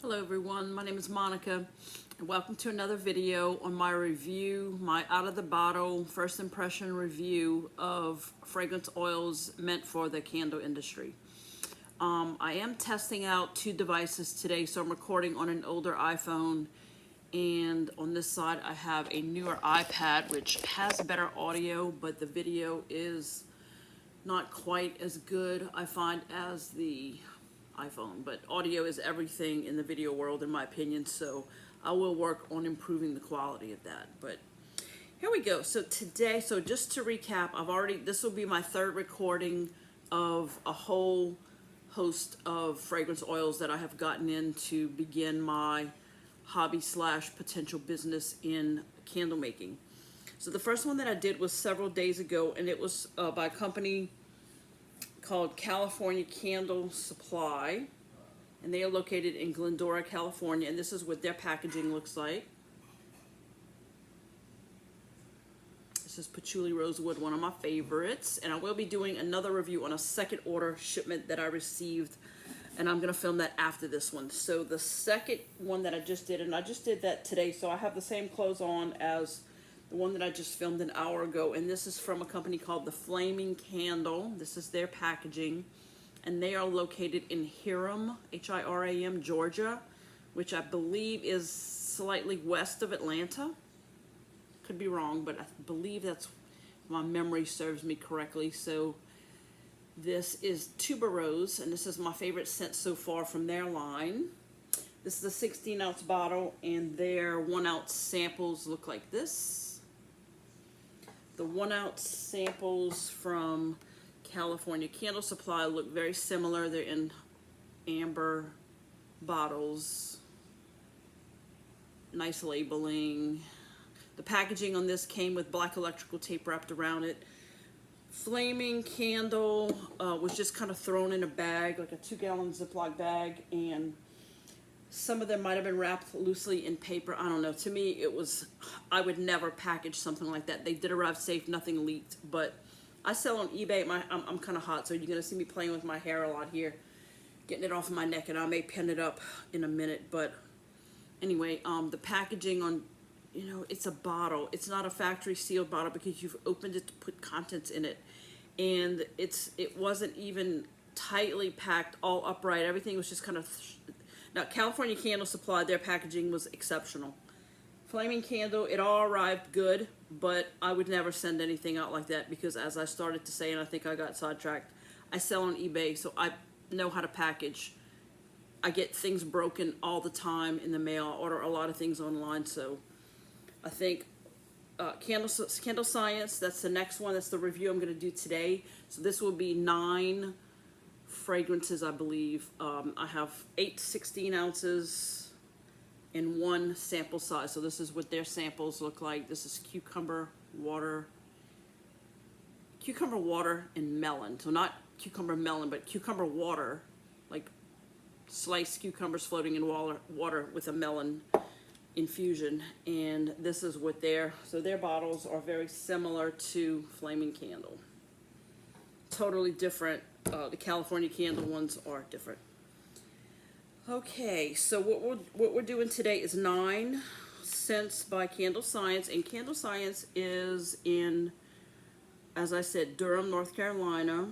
Hello everyone, my name is Monica and welcome to another video on my review, my out of the bottle first impression review of fragrance oils meant for the candle industry. I am testing out two devices today, so I'm recording on an older iPhone, and on this side I have a newer iPad which has better audio, but the video is not quite as good, I find, as the iPhone. But audio is everything in the video world, in my opinion, so I will work on improving the quality of that. But here we go. So today, just to recap, this will be my third recording of a whole host of fragrance oils that I have gotten in to begin my hobby / potential business in candle making. So the first one that I did was several days ago, and it was by a company called California Candle Supply, and they are located in Glendora, California, and this is what their packaging looks like. This is Patchouli Rosewood, one of my favorites, and I will be doing another review on a second order shipment that I received, and I'm going to film that after this one. So the second one that I just did, and I just did that today, so I have the same clothes on as the one that I just filmed an hour ago, and this is from a company called The Flaming Candle. This is their packaging, and they are located in Hiram, H-I-R-A-M, Georgia, which I believe is slightly west of Atlanta. Could be wrong, but I believe that's, my memory serves me correctly. So this is Tuberose, and this is my favorite scent so far from their line. This is a 16-ounce bottle, and their 1-ounce samples look like this. The 1-ounce samples from California Candle Supply look very similar. They're in amber bottles. Nice labeling. The packaging on this came with black electrical tape wrapped around it. Flaming Candle was just kind of thrown in a bag, like a 2-gallon Ziploc bag, and some of them might have been wrapped loosely in paper. I don't know. To me, it was, I would never package something like that. They did arrive safe, nothing leaked, but I sell on eBay. I'm kind of hot, so you're going to see me playing with my hair a lot here, getting it off of my neck, and I may pin it up in a minute. But anyway, the packaging on, it's a bottle. It's not a factory sealed bottle because you've opened it to put contents in it, and it wasn't even tightly packed, all upright. Everything was just kind of. Now, California Candle Supply, their packaging was exceptional. Flaming Candle, it all arrived good, but I would never send anything out like that because, as I started to say, and I think I got sidetracked, I sell on eBay, so I know how to package. I get things broken all the time in the mail. I order a lot of things online, so I think Candle Science, that's the next one. That's the review I'm going to do today. So this will be 9 fragrances, I believe. I have 8 16 ounces and 1 sample size. So this is what their samples look like. This is cucumber water and melon. So not cucumber melon, but cucumber water, like sliced cucumbers floating in water with a melon infusion. And this is what their bottles are very similar to Flaming Candle. Totally different. The California Candle ones are different. Okay, so what we're doing today is 9 scents by Candle Science, and Candle Science is in, as I said, Durham, North Carolina.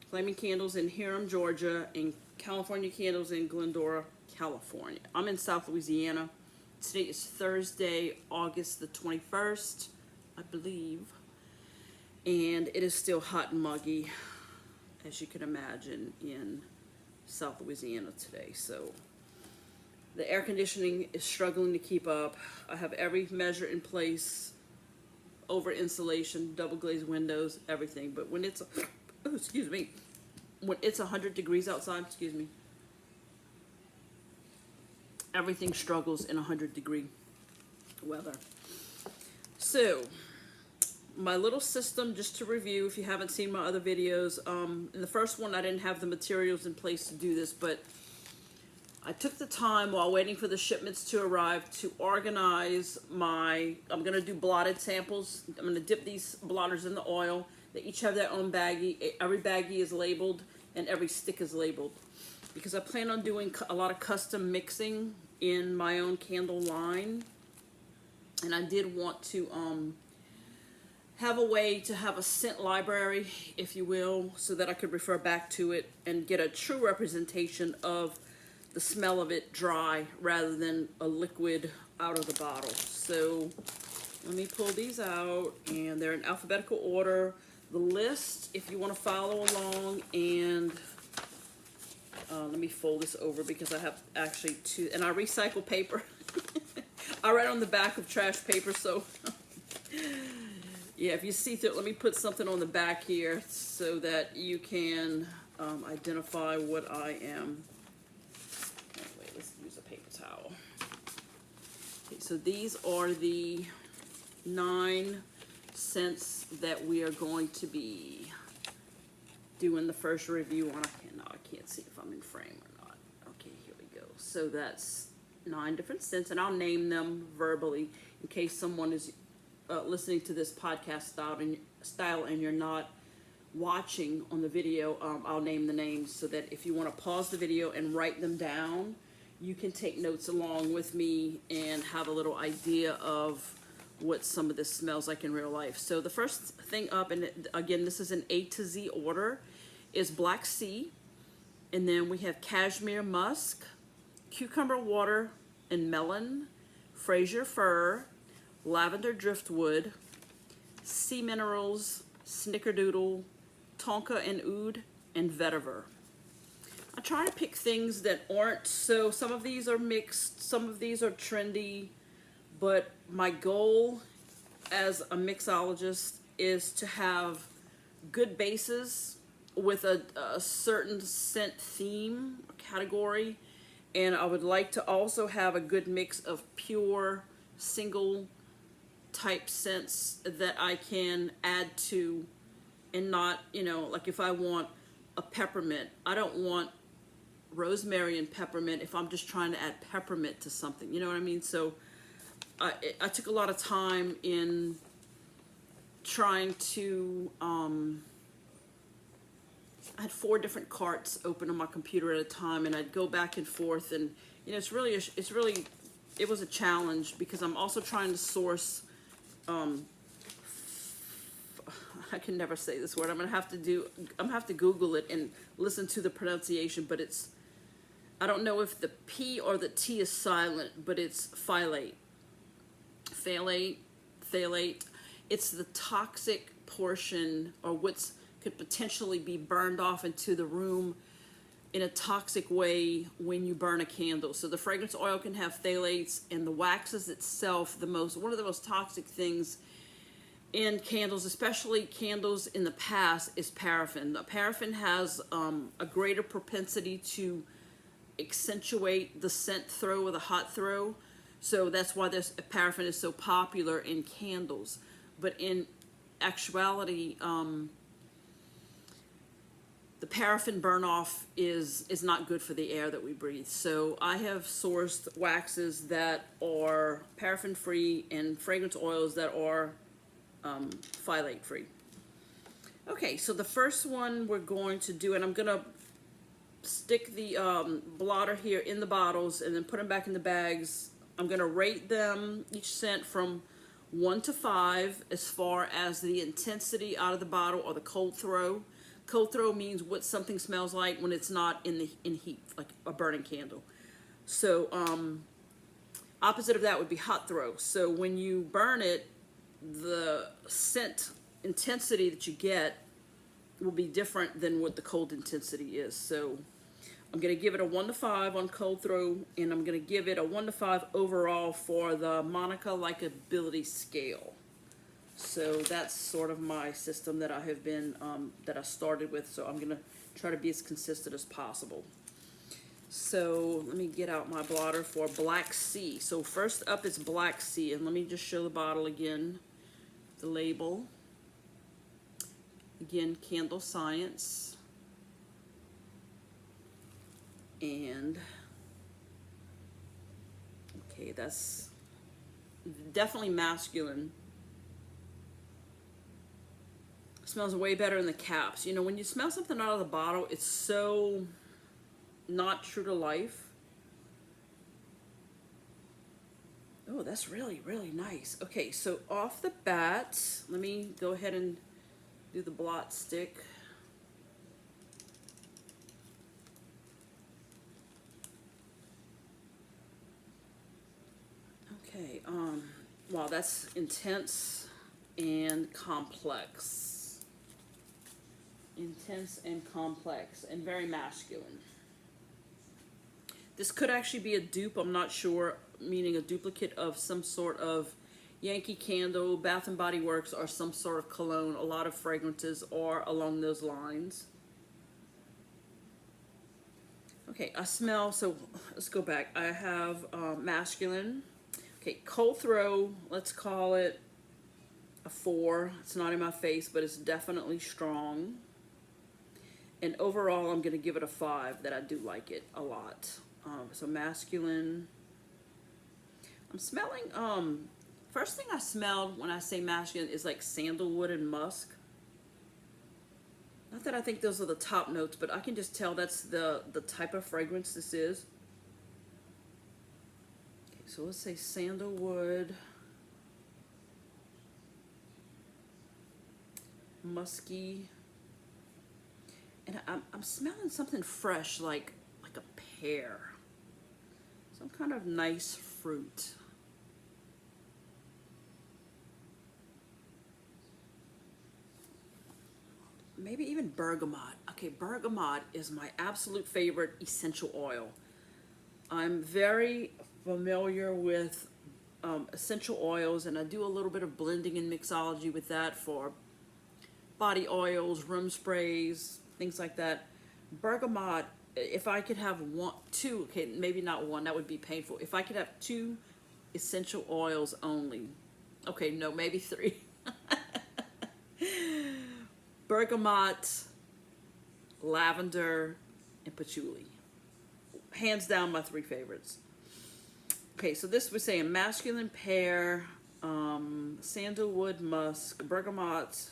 Flaming Candles in Hiram, Georgia, and California Candles in Glendora, California. I'm in South Louisiana. Today is Thursday, August the 21st, I believe, and it is still hot and muggy, as you can imagine, in South Louisiana today. So the air conditioning is struggling to keep up. I have every measure in place, over insulation, double glazed windows, everything. But when it's, when it's 100 degrees outside, everything struggles in 100-degree weather. So my little system, just to review, if you haven't seen my other videos, in the first one I didn't have the materials in place to do this, but I took the time while waiting for the shipments to arrive to organize I'm going to do blotted samples. I'm going to dip these blotters in the oil. They each have their own baggie. Every baggie is labeled and every stick is labeled. because I plan on doing a lot of custom mixing in my own candle line. And I did want to have a way to have a scent library, if you will, so that I could refer back to it and get a true representation of the smell of it dry rather than a liquid out of the bottle. So let me pull these out, and they're in alphabetical order. The list, if you want to follow along, and let me fold this over because I have actually two, and I recycle paper. I write on the back of trash paper, so yeah, if you see through it, let me put something on the back here so that you can identify what I am. Anyway, let's use a paper towel. Okay, so these are the 9 scents that we are going to be doing the first review on. I can't see if I'm in frame or not. Okay, here we go. So that's 9 different scents, and I'll name them verbally in case someone is listening to this podcast style and you're not watching on the video. I'll name the names so that if you want to pause the video and write them down, you can take notes along with me and have a little idea of what some of this smells like in real life. So the first thing up, and again, this is an A to Z order, is Black Sea. And then we have Cashmere Musk, Cucumber Water and Melon, Fraser Fir, Lavender Driftwood, Sea Minerals, Snickerdoodle, Tonka and Oud, and Vetiver. I try to pick things that aren't so, some of these are mixed, some of these are trendy, but my goal as a mixologist is to have good bases with a certain scent theme category, and I would like to also have a good mix of pure single type scents that I can add to, and not, you know, like if I want a peppermint, I don't want rosemary and peppermint if I'm just trying to add peppermint to something, you know what I mean? So I took a lot of time in trying to, I had 4 different carts open on my computer at a time, and I'd go back and forth, and you know, it was a challenge because I'm also trying to source, I can never say this word, I'm gonna have to Google it and listen to the pronunciation, but it's, I don't know if the P or the T is silent, but it's phthalate. It's the toxic portion, or what's could potentially be burned off into the room in a toxic way when you burn a candle. So the fragrance oil can have phthalates, and the waxes itself, one of the most toxic things in candles, especially candles in the past, is paraffin. Paraffin has a greater propensity to accentuate the scent throw or the hot throw. So that's why paraffin is so popular in candles. But in actuality, the paraffin burn-off is not good for the air that we breathe. So I have sourced waxes that are paraffin-free and fragrance oils that are phthalate-free. Okay, so the first one we're going to do, and I'm going to stick the blotter here in the bottles and then put them back in the bags. I'm going to rate them, each scent, from 1 to 5 as far as the intensity out of the bottle or the cold throw. Cold throw means what something smells like when it's not in heat, like a burning candle. So opposite of that would be hot throw. So when you burn it, the scent intensity that you get will be different than what the cold intensity is. So I'm going to give it a 1 to 5 on cold throw, and I'm going to give it a 1 to 5 overall for the Monica likability scale. So that's sort of my system that I have been, that I started with. So I'm going to try to be as consistent as possible. So let me get out my blotter for Black Sea. So first up is Black Sea, and let me just show the bottle again, the label. Again, Candle Science. And, okay, that's definitely masculine. Smells way better in the caps. You know, when you smell something out of the bottle, it's so not true to life. Oh, that's really, really nice. Okay, so off the bat, let me go ahead and do the blot stick. Okay, wow, that's intense and complex. Intense and complex and very masculine. This could actually be a dupe, I'm not sure, meaning a duplicate of some sort of Yankee Candle, Bath and Body Works, or some sort of cologne. A lot of fragrances are along those lines. Okay, I smell, so let's go back. I have masculine. Okay, cold throw, let's call it a 4. It's not in my face, but it's definitely strong. And overall, I'm going to give it a 5, that I do like it a lot. So masculine. I'm smelling, first thing I smelled when I say masculine is like sandalwood and musk. Not that I think those are the top notes, but I can just tell that's the type of fragrance this is. Okay, so let's say sandalwood, musky, and I'm smelling something fresh, like a pear, some kind of nice fruit. Maybe even bergamot. Okay, bergamot is my absolute favorite essential oil. I'm very familiar with essential oils, and I do a little bit of blending and mixology with that for body oils, room sprays, things like that. Bergamot, if I could have two, okay, maybe not one, that would be painful. If I could have 2 essential oils only, okay, no, maybe 3. Bergamot, lavender, and patchouli. Hands down my 3 favorites. Okay, so this was saying masculine pear, sandalwood musk, bergamot.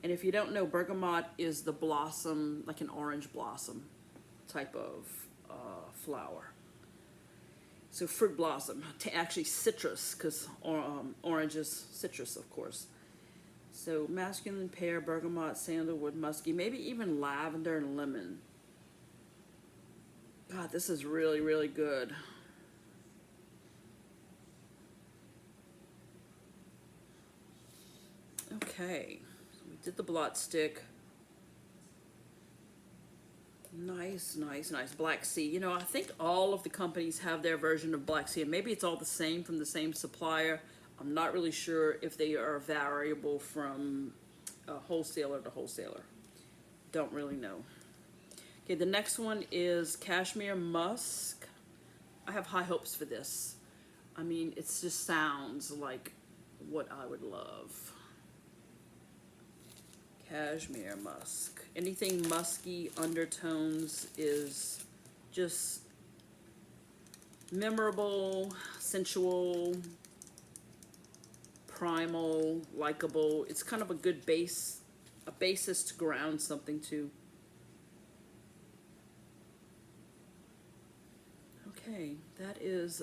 And if you don't know, bergamot is the blossom, like an orange blossom type of flower. So fruit blossom, actually citrus, because orange is citrus, of course. So masculine pear, bergamot, sandalwood, musky, maybe even lavender and lemon. God, this is really, really good. Okay, so we did the blot stick. Nice, nice, nice. Black Sea. You know, I think all of the companies have their version of Black Sea, and maybe it's all the same from the same supplier. I'm not really sure if they are variable from wholesaler to wholesaler. Don't really know. Okay, the next one is Cashmere Musk. I have high hopes for this. I mean, it just sounds like what I would love. Cashmere Musk. Anything musky undertones is just memorable, sensual, primal, likable. It's kind of a good base, a basis to ground something to. Okay, that is,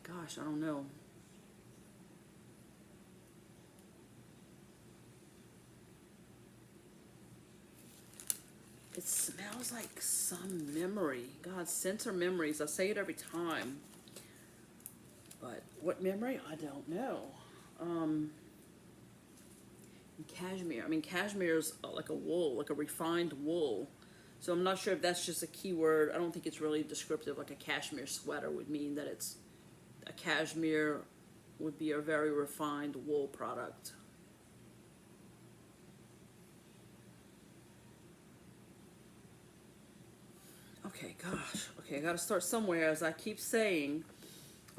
gosh, I don't know. It smells like some memory. God, scents are memories. I say it every time. But what memory? I don't know. Cashmere. I mean, cashmere is like a wool, like a refined wool. So I'm not sure if that's just a keyword. I don't think it's really descriptive. Like a cashmere sweater would mean that it's a cashmere would be a very refined wool product. Okay, gosh. Okay, I gotta start somewhere, as I keep saying.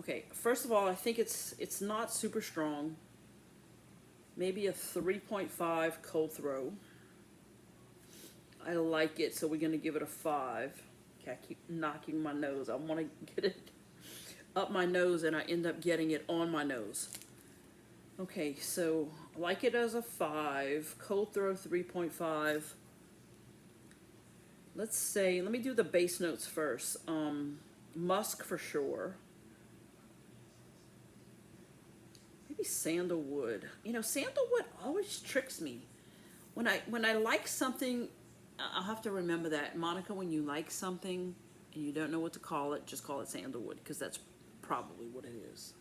Okay, first of all, I think it's not super strong. Maybe a 3.5 cold throw. I like it, so we're gonna give it a 5. Okay, I keep knocking my nose. I want to get it up my nose, and I end up getting it on my nose. Okay, so I like it as a 5. Cold throw 3.5. let's say, let me do the base notes first. Musk for sure. Maybe sandalwood. You know, sandalwood always tricks me. When I like something, I'll have to remember that. Monica, when you like something and you don't know what to call it, just call it sandalwood, because that's probably what it is.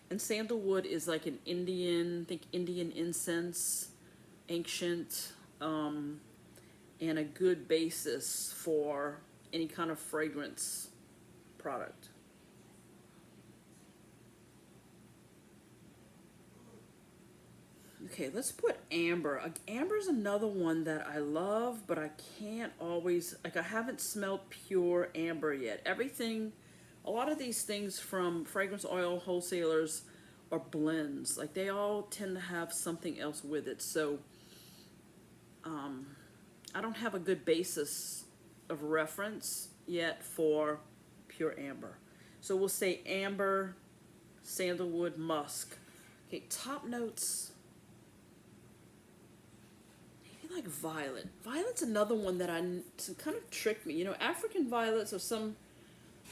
And sandalwood is like an Indian, I think Indian incense, ancient, and a good basis for any kind of fragrance product. Okay, let's put amber. Amber is another one that I love, but I can't always, like, I haven't smelled pure amber yet. Everything, a lot of these things from fragrance oil wholesalers are blends. Like, they all tend to have something else with it. So, I don't have a good basis of reference yet for pure amber. So we'll say amber, sandalwood, musk. Okay, top notes. Like violet. Violet's another one that kind of tricked me. You know, African violets are some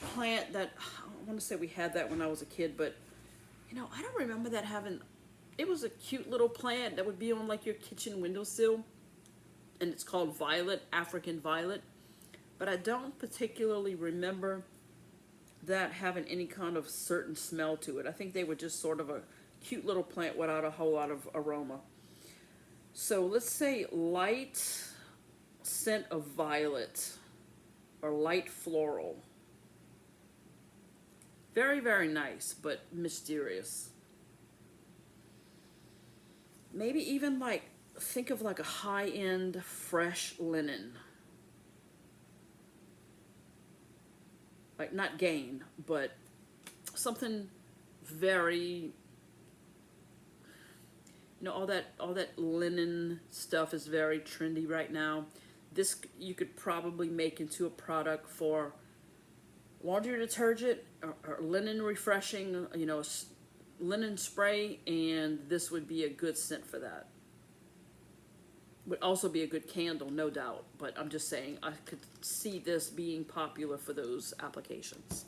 plant that, I want to say we had that when I was a kid, but you know, I don't remember that having, it was a cute little plant that would be on like your kitchen windowsill, and it's called violet, African violet, but I don't particularly remember that having any kind of certain smell to it. I think they were just sort of a cute little plant without a whole lot of aroma. So let's say light scent of violet or light floral. Very, very nice, but mysterious. Maybe even like, think of like a high-end fresh linen. Like not Gain, but something very, you know, all that linen stuff is very trendy right now. This you could probably make into a product for laundry detergent or linen refreshing, you know, linen spray, and this would be a good scent for that. Would also be a good candle, no doubt, but I'm just saying I could see this being popular for those applications.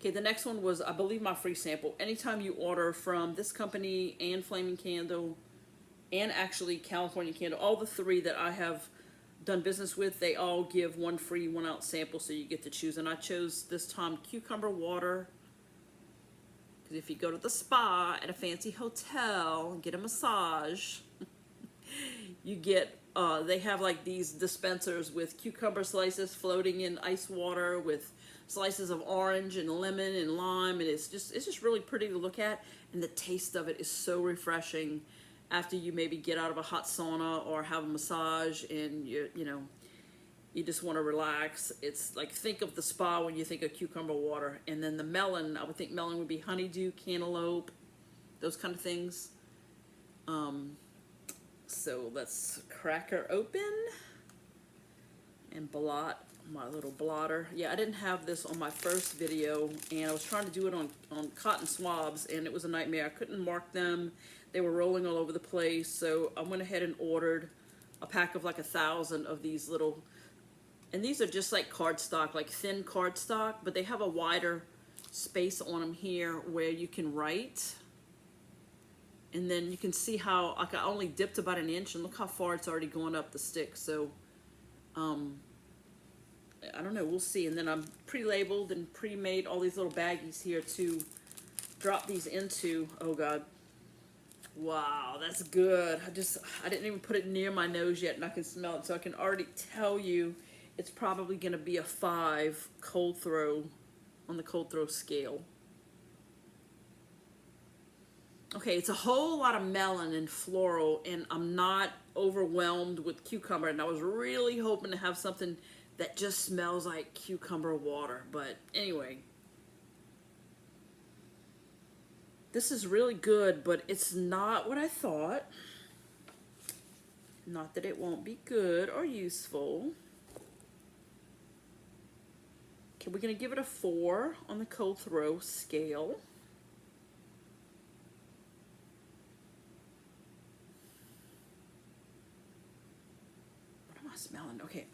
Okay, the next one was, I believe, my free sample. Anytime you order from this company and Flaming Candle and actually California Candle, all the three that I have done business with, they all give one free 1 ounce sample, so you get to choose. And I chose this time cucumber water, because if you go to the spa at a fancy hotel and get a massage, you get, they have like these dispensers with cucumber slices floating in ice water with slices of orange and lemon and lime, and it's just really pretty to look at, and the taste of it is so refreshing after you maybe get out of a hot sauna or have a massage and you know you just want to relax. It's like, think of the spa when you think of cucumber water. And then the melon, I would think melon would be honeydew, cantaloupe, those kind of things. So let's crack her open and blot my little blotter. Yeah, I didn't have this on my first video, and I was trying to do it on cotton swabs, and it was a nightmare. I couldn't mark them. They were rolling all over the place, so I went ahead and ordered a pack of like 1,000 of these little, and these are just like cardstock, like thin cardstock, but they have a wider space on them here where you can write. And then you can see how, like, I only dipped about 1 inch, and look how far it's already gone up the stick. So, I don't know, we'll see. And then I'm pre-labeled and pre-made all these little baggies here to drop these into. Oh God. Wow, that's good. I didn't even put it near my nose yet, and I can smell it. So I can already tell you it's probably going to be a 5 cold throw on the cold throw scale. Okay, it's a whole lot of melon and floral, and I'm not overwhelmed with cucumber, and I was really hoping to have something that just smells like cucumber water. But anyway, this is really good, but it's not what I thought. Not that it won't be good or useful. Okay, we're going to give it a 4 on the cold throw scale. smelling? Okay,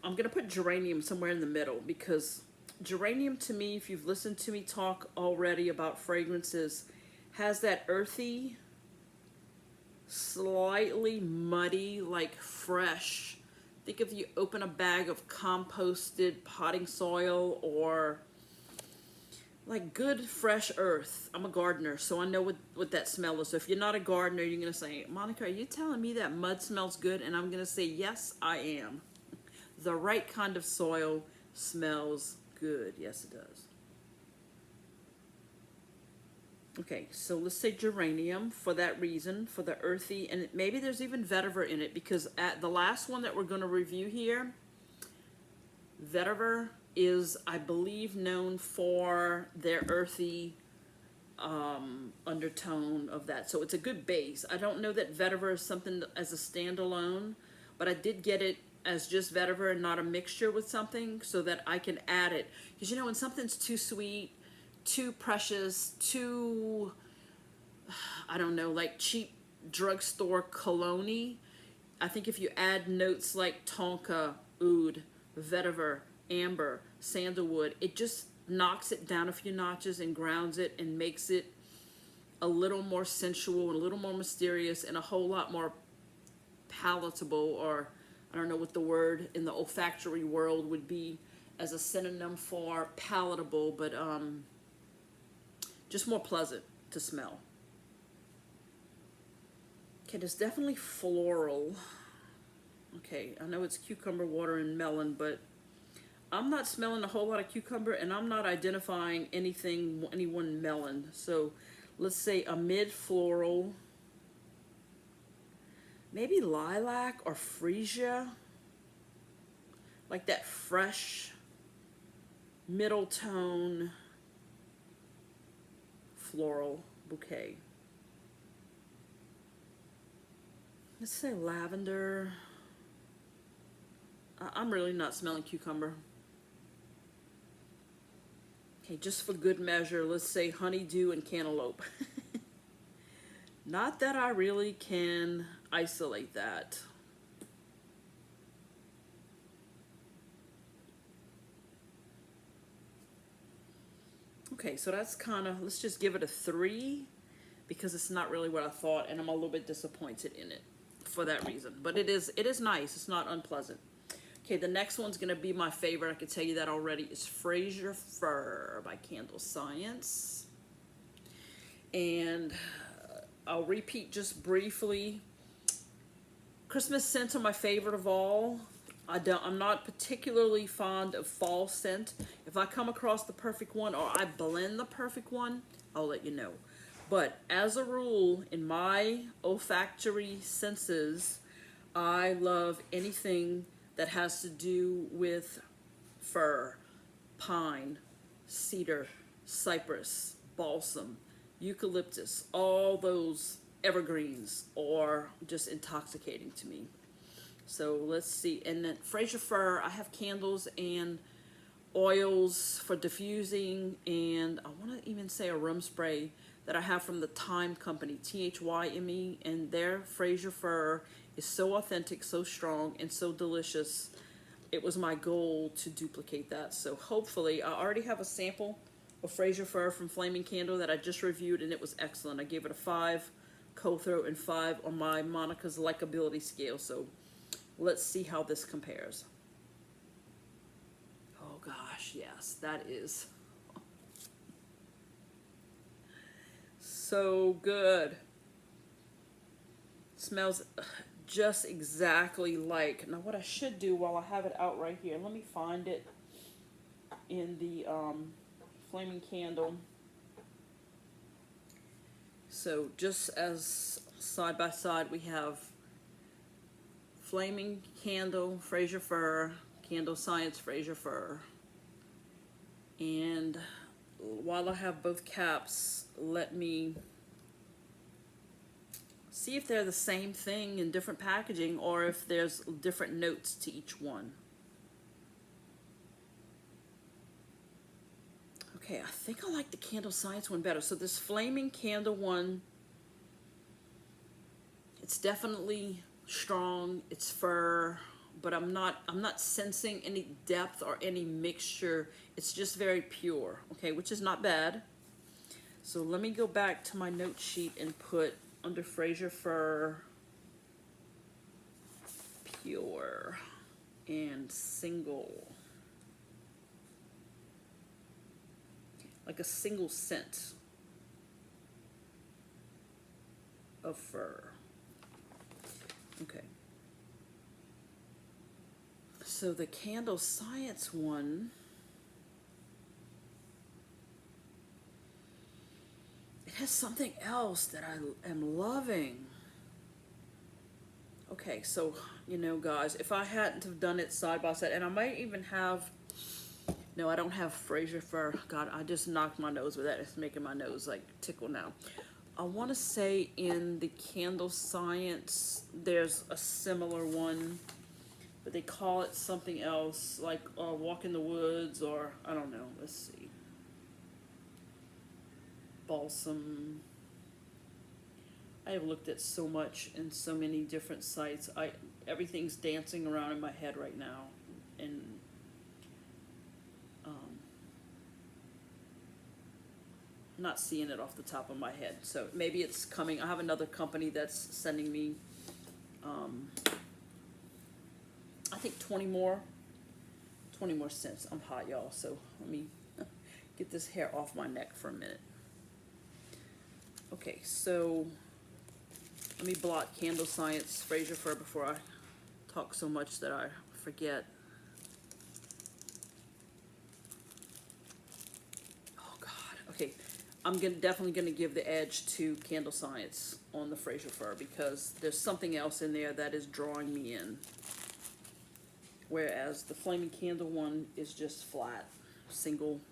I'm gonna put geranium somewhere in the middle, because geranium to me, if you've listened to me talk already about fragrances, has that earthy, slightly muddy, like fresh. Think if you open a bag of composted potting soil, or like good fresh earth. I'm a gardener, so I know what that smell is. So if you're not a gardener, you're going to say, Monica, are you telling me that mud smells good? And I'm going to say, yes, I am. The right kind of soil smells good. Yes, it does. Okay, so let's say geranium for that reason, for the earthy, and maybe there's even vetiver in it, because at the last one that we're going to review here, vetiver is, I believe, known for their earthy undertone of that. So it's a good base. I don't know that vetiver is something as a standalone, but I did get it as just vetiver and not a mixture with something, so that I can add it. Because, you know, when something's too sweet, too precious, too, I don't know, like cheap drugstore cologne, I think if you add notes like tonka, oud, vetiver, amber, sandalwood, it just knocks it down a few notches and grounds it and makes it a little more sensual and a little more mysterious and a whole lot more palatable, or I don't know what the word in the olfactory world would be as a synonym for palatable, but just more pleasant to smell. Okay, there's definitely floral. Okay, I know it's cucumber, water, and melon, but I'm not smelling a whole lot of cucumber, and I'm not identifying anyone melon. So let's say a mid-floral, maybe lilac or freesia, like that fresh middle tone floral bouquet. Let's say lavender. I'm really not smelling cucumber. Okay, just for good measure, let's say honeydew and cantaloupe. Not that I really can isolate that. Okay, so that's kind of, let's just give it a 3, because it's not really what I thought, and I'm a little bit disappointed in it for that reason. But it is nice. It's not unpleasant. Okay, the next one's going to be my favorite. I can tell you that already. It's Fraser Fir by Candle Science. And I'll repeat just briefly. Christmas scents are my favorite of all. I'm not particularly fond of fall scent. If I come across the perfect one, or I blend the perfect one, I'll let you know. But as a rule, in my olfactory senses, I love anything that has to do with fir, pine, cedar, cypress, balsam, eucalyptus, all those evergreens are just intoxicating to me. So let's see. And then Fraser Fir, I have candles and oils for diffusing, and I want to even say a room spray that I have from the Thyme Company, Thyme, and their Fraser Fir is so authentic, so strong, and so delicious. It was my goal to duplicate that. So hopefully, I already have a sample of Fraser Fir from Flaming Candle that I just reviewed, and it was excellent. I gave it a 5 cold throat and 5 on my Monica's likability scale. So let's see how this compares. Oh gosh, yes, that is so good. Smells just exactly like. Now what I should do while I have it out right here, let me find it in the Flaming Candle. So just as side by side, we have Flaming Candle, Fraser Fir, Candle Science, Fraser Fir. And while I have both caps, let me see if they're the same thing in different packaging, or if there's different notes to each one. Okay, I think I like the Candle Science one better. So this Flaming Candle one, it's definitely strong. It's fir. but I'm not sensing any depth or any mixture. It's just very pure, okay, which is not bad. So let me go back to my note sheet and put under Fraser Fir, pure and single, like a single scent of fur. Okay. So the Candle Science one, it has something else that I am loving. Okay, so, you know, guys, if I hadn't have done it side by side, and I might even have, no, I don't have Fraser Fir. God, I just knocked my nose with that. It's making my nose, like, tickle now. I want to say in the Candle Science, there's a similar one, but they call it something else, like Walk in the Woods, or, I don't know, let's see. Balsam. I have looked at so much in so many different sites. Everything's dancing around in my head right now, and I'm not seeing it off the top of my head. So maybe it's coming. I have another company that's sending me, I think 20 more cents. I'm hot, y'all. So let me get this hair off my neck for a minute. Okay, so let me blot Candle Science Fraser Fir before I talk so much that I forget. Oh God. Okay, I'm definitely gonna give the edge to Candle Science on the Fraser Fir because there's something else in there that is drawing me in. Whereas the Flaming Candle one is just flat, single.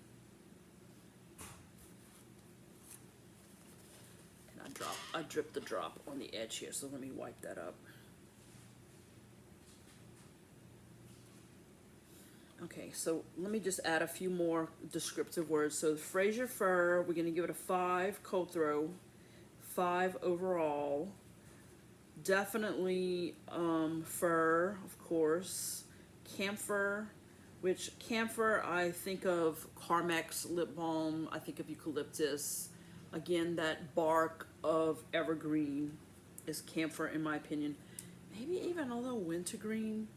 I dripped the drop on the edge here, so let me wipe that up. Okay, so let me just add a few more descriptive words. So the Fraser Fir, we're gonna give it a 5 cold throw, 5 overall. Definitely fir, of course. Camphor, which camphor, I think of Carmex lip balm, I think of eucalyptus. Again, that bark of evergreen is camphor in my opinion. Maybe even a little wintergreen.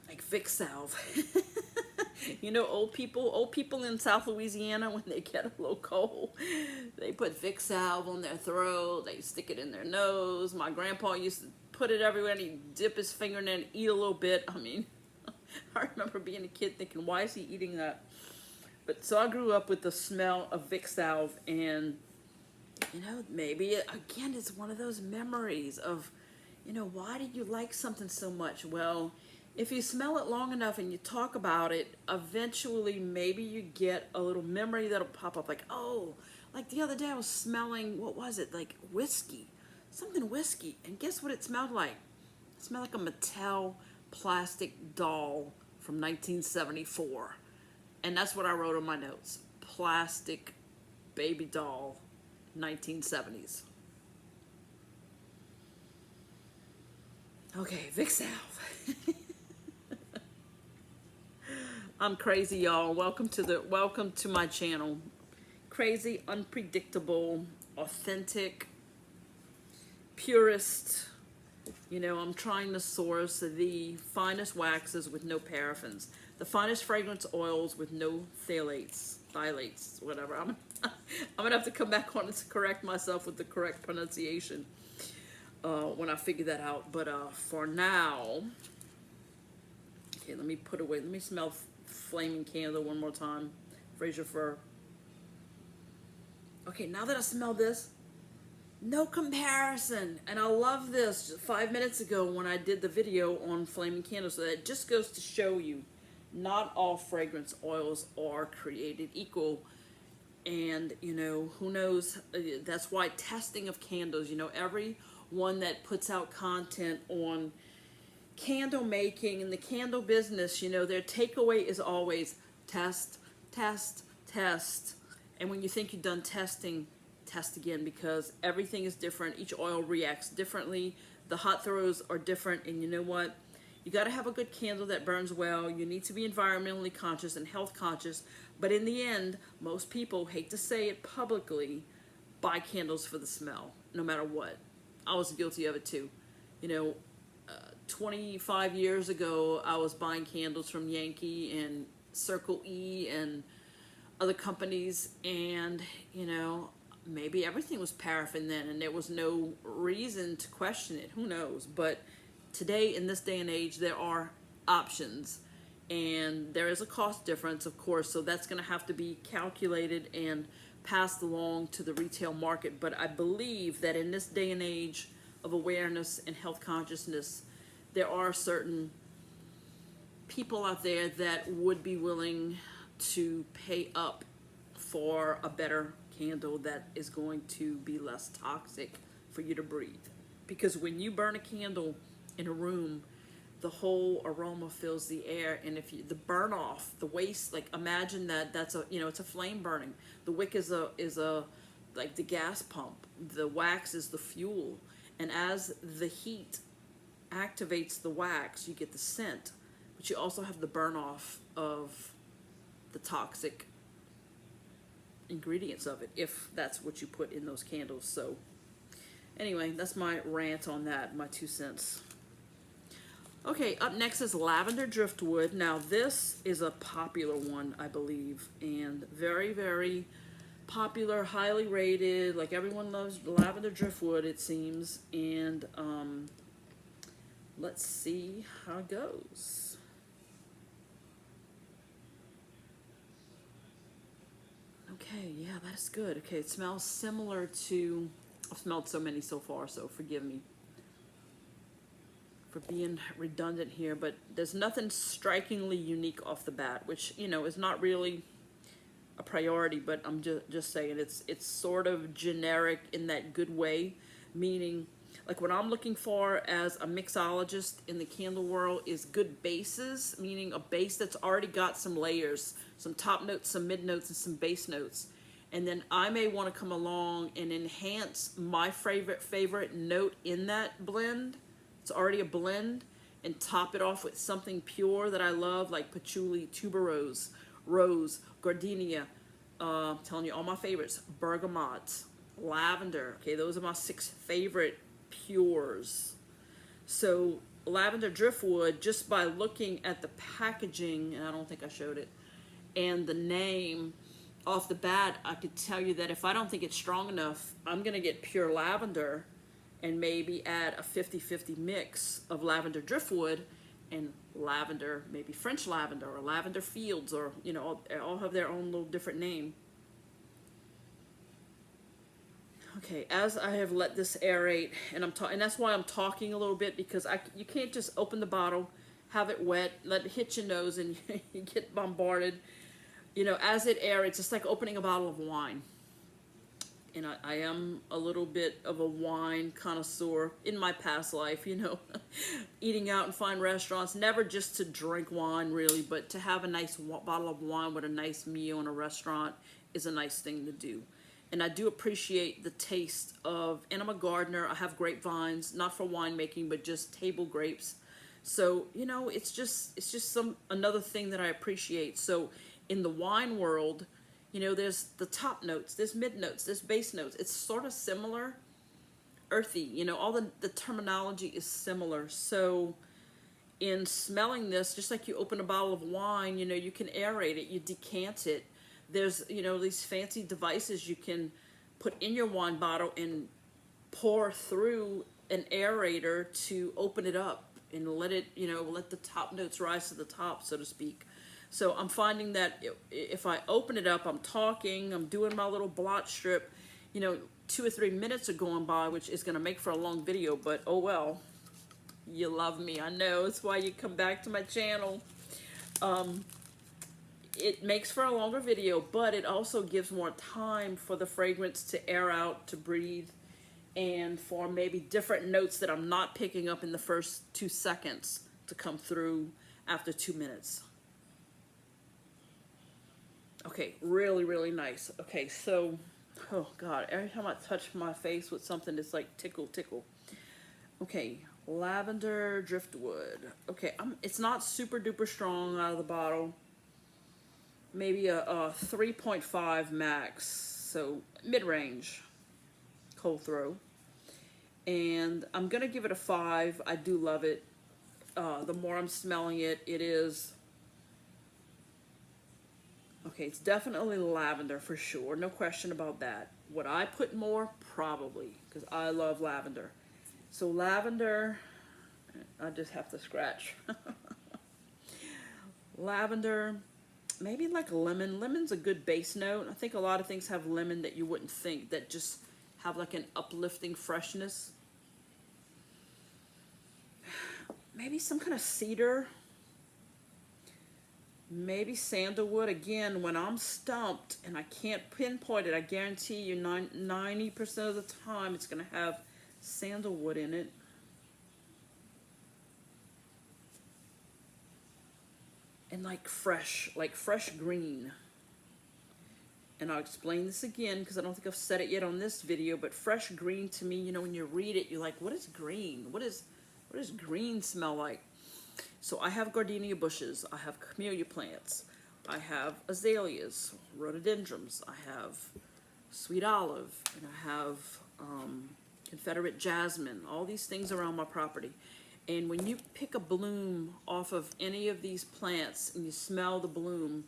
Like Vic Salve. You know, old people in South Louisiana, when they get a little cold, they put Vic Salve on their throat, they stick it in their nose. My grandpa used to put it everywhere and he'd dip his finger in it and eat a little bit. I mean, I remember being a kid thinking, why is he eating that? But so I grew up with the smell of Vic Salve, and, you know, maybe, again, it's one of those memories of, you know, why did you like something so much? Well, if you smell it long enough and you talk about it, eventually maybe you get a little memory that'll pop up, like, oh, like the other day I was smelling, what was it, like whiskey, something whiskey, and guess what it smelled like? It smelled like a Mattel plastic doll from 1974, and that's what I wrote on my notes. Plastic baby doll, 1970s. Okay, Vic Salve. I'm crazy, y'all. Welcome to my channel. Crazy, unpredictable, authentic, purist. You know, I'm trying to source the finest waxes with no paraffins, the finest fragrance oils with no phthalates, whatever. I'm gonna have to come back on to correct myself with the correct pronunciation when I figure that out. But for now, okay, let me put away. Let me smell Flaming Candle one more time. Fraser Fir. Okay, now that I smell this, no comparison. And I love this. 5 minutes ago when I did the video on Flaming Candle, so that just goes to show you not all fragrance oils are created equal. And, you know, who knows, that's why testing of candles, you know, everyone that puts out content on candle making and the candle business, you know, their takeaway is always test, test, test. And when you think you've done testing, test again, because everything is different. Each oil reacts differently. The hot throws are different, and you know what? You got to have a good candle that burns well. You need to be environmentally conscious and health conscious. But in the end, most people, hate to say it publicly, buy candles for the smell, no matter what. I was guilty of it too. You know, 25 years ago, I was buying candles from Yankee and Circle E and other companies, and you know, maybe everything was paraffin then, and there was no reason to question it. Who knows? But today, in this day and age, there are options, and there is a cost difference, of course, so that's going to have to be calculated and passed along to the retail market. But I believe that in this day and age of awareness and health consciousness, there are certain people out there that would be willing to pay up for a better candle that is going to be less toxic for you to breathe. Because when you burn a candle in a room, the whole aroma fills the air, and if you, the burn off, the waste, like imagine that that's a, you know, it's a flame burning. The wick is a like the gas pump. The wax is the fuel, and as the heat activates the wax, you get the scent, but you also have the burn off of the toxic ingredients of it, if that's what you put in those candles. So anyway, that's my rant on that, my 2 cents. Okay, up next is Lavender Driftwood. Now this is a popular one, I believe, and very, very popular, highly rated. Like everyone loves Lavender Driftwood, it seems. And let's see how it goes. Okay, yeah, that's good. Okay, it smells similar to, I've smelled so many so far, so forgive me for being redundant here, but there's nothing strikingly unique off the bat, which, you know, is not really a priority, but I'm just saying it's sort of generic in that good way, meaning like what I'm looking for as a mixologist in the candle world is good bases, meaning a base that's already got some layers, some top notes, some mid notes, and some base notes. And then I may want to come along and enhance my favorite note in that blend. It's already a blend, and top it off with something pure that I love, like patchouli, tuberose, rose, gardenia, I'm telling you all my favorites, bergamot, lavender. Okay, those are my 6 favorite pures. So Lavender Driftwood, just by looking at the packaging, and I don't think I showed it, and the name off the bat, I could tell you that if I don't think it's strong enough, I'm gonna get pure lavender and maybe add a 50-50 mix of Lavender Driftwood and lavender, maybe French lavender or lavender fields, or, you know, all have their own little different name. Okay, as I have let this aerate, and and that's why I'm talking a little bit, because you can't just open the bottle, have it wet, let it hit your nose, and you get bombarded. You know, as it aerates, it's like opening a bottle of wine. And I am a little bit of a wine connoisseur in my past life, you know, eating out in fine restaurants, never just to drink wine really, but to have a nice bottle of wine with a nice meal in a restaurant is a nice thing to do. And I do appreciate the taste of, and I'm a gardener, I have grapevines, not for winemaking, but just table grapes. So, you know, it's just another thing that I appreciate. So in the wine world, you know, there's the top notes, there's mid notes, there's base notes. It's sort of similar, earthy, you know, all the terminology is similar. So in smelling this, just like you open a bottle of wine, you know, you can aerate it, you decant it. There's, you know, these fancy devices you can put in your wine bottle and pour through an aerator to open it up and let it, you know, let the top notes rise to the top, so to speak. So I'm finding that if I open it up, I'm talking, I'm doing my little blotch strip, you know, 2 or 3 minutes are going by, which is going to make for a long video, but oh well. You love me, I know. That's why you come back to my channel. It makes for a longer video, but it also gives more time for the fragrance to air out, to breathe, and for maybe different notes that I'm not picking up in the first 2 seconds to come through after 2 minutes. Okay, really, really nice. Okay, so Oh God, every time I touch my face with something, it's like tickle, tickle. Okay, Lavender Driftwood. Okay, it's not super duper strong out of the bottle. Maybe a 3.5 max, so mid-range cold throw. And I'm gonna give it a 5. I do love it. The more I'm smelling it, it is... Okay, it's definitely lavender for sure. No question about that. Would I put more? Probably, because I love lavender. So lavender, I just have to scratch. Lavender, maybe like lemon. Lemon's a good base note. I think a lot of things have lemon that you wouldn't think, that just have like an uplifting freshness. Maybe some kind of cedar. Maybe sandalwood. Again, when I'm stumped and I can't pinpoint it, I guarantee you 90% of the time it's going to have sandalwood in it. And like fresh green. And I'll explain this again because I don't think I've said it yet on this video, but fresh green to me, you know, when you read it, you're like, what is green? What does green smell like? So I have gardenia bushes, I have camellia plants, I have azaleas, rhododendrons, I have sweet olive, and I have Confederate jasmine, all these things around my property. And when you pick a bloom off of any of these plants and you smell the bloom,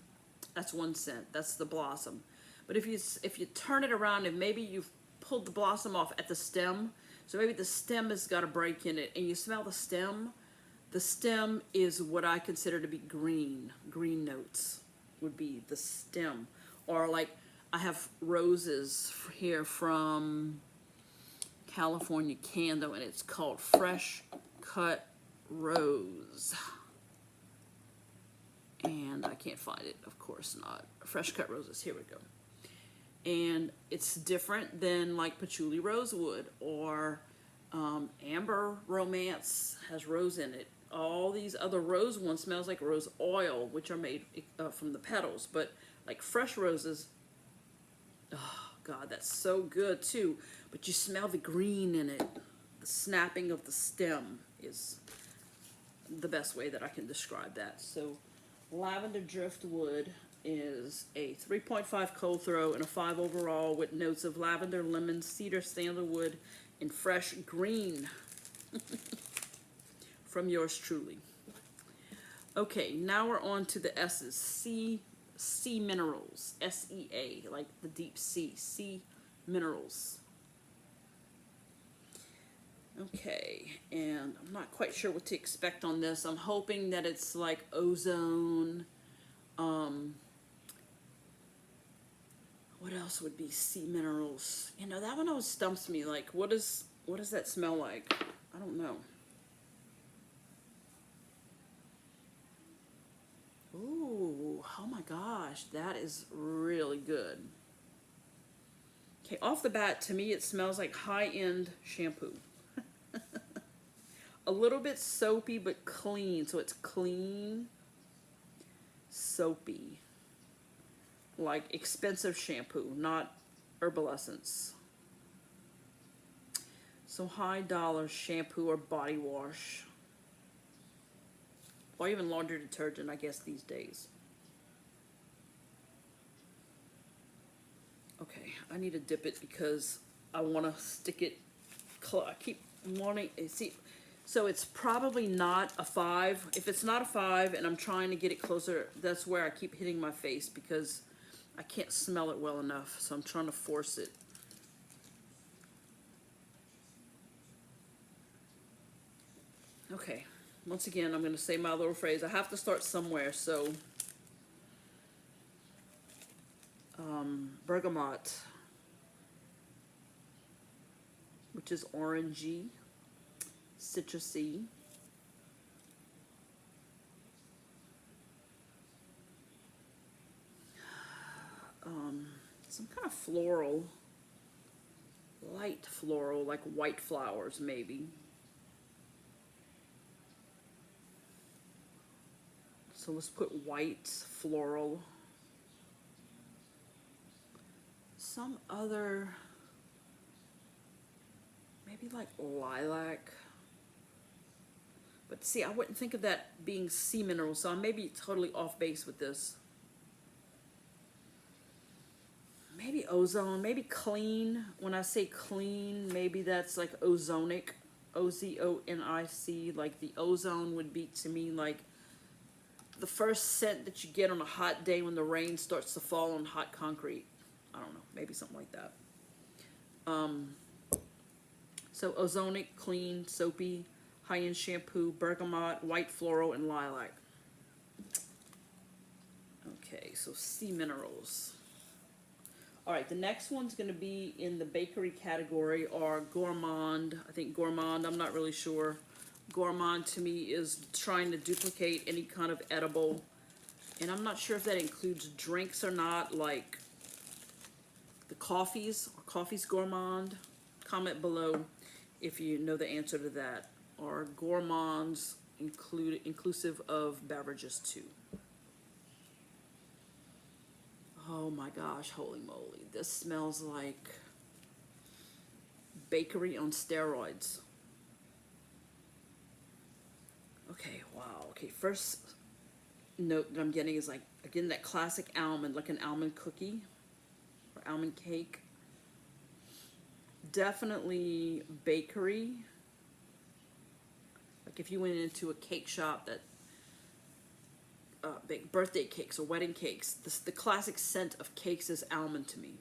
that's one scent, that's the blossom. But if you turn it around and maybe you've pulled the blossom off at the stem, so maybe the stem has got a break in it, and you smell the stem is what I consider to be green. Green notes would be the stem. Or like, I have roses here from California Candle, and it's called Fresh Cut Rose. And I can't find it, of course not. Fresh Cut Roses, here we go. And it's different than like patchouli rosewood, or amber romance has rose in it. All these other rose ones smells like rose oil, which are made from the petals. But like fresh roses, oh God, that's so good too. But you smell the green in it. The snapping of the stem is the best way that I can describe that. So Lavender Driftwood is a 3.5 cold throw and a 5 overall, with notes of lavender, lemon, cedar, sandalwood, and fresh green. From yours truly. Okay, now we're on to the S's. Sea minerals. SEA, like the deep sea. Sea minerals. Okay, and I'm not quite sure what to expect on this. I'm hoping that it's like ozone. What else would be sea minerals? You know, that one always stumps me. Like, what does that smell like? I don't know. Ooh, oh my gosh, that is really good. Okay, off the bat, to me it smells like high-end shampoo. A little bit soapy, but clean. So it's clean, soapy. Like expensive shampoo, not Herbal Essence. So high dollar shampoo or body wash. Or even laundry detergent, I guess, these days. Okay, I need to dip it because I want to stick it. I keep wanting, see, so it's probably not a 5. If it's not a 5 and I'm trying to get it closer, that's where I keep hitting my face because I can't smell it well enough. So I'm trying to force it. Okay. Once again, I'm going to say my little phrase. I have to start somewhere, so bergamot, which is orangey, citrusy. Some kind of floral, light floral, like white flowers maybe. So let's put white floral. some other, maybe like lilac. But see, I wouldn't think of that being sea mineral, so I may be totally off base with this. Maybe ozone, maybe clean. When I say clean, maybe that's like ozonic, O-Z-O-N-I-C. Like the ozone would be to me like the first scent that you get on a hot day when the rain starts to fall on hot concrete. I don't know, maybe something like that. So ozonic, clean, soapy, high-end shampoo, bergamot, white floral, and lilac. Okay, so sea minerals. All right, the next one's going to be in the bakery category, or gourmand. I think gourmand, I'm not really sure. Gourmand to me is trying to duplicate any kind of edible. And I'm not sure if that includes drinks or not, like the coffees, or coffee's gourmand. Comment below if you know the answer to that. Or gourmands inclusive of beverages too. Oh my gosh, holy moly. This smells like bakery on steroids. Okay, wow. Okay, first note that I'm getting is like, again, that classic almond, like an almond cookie or almond cake. Definitely bakery. Like if you went into a cake shop that bake birthday cakes or wedding cakes, the classic scent of cakes is almond to me.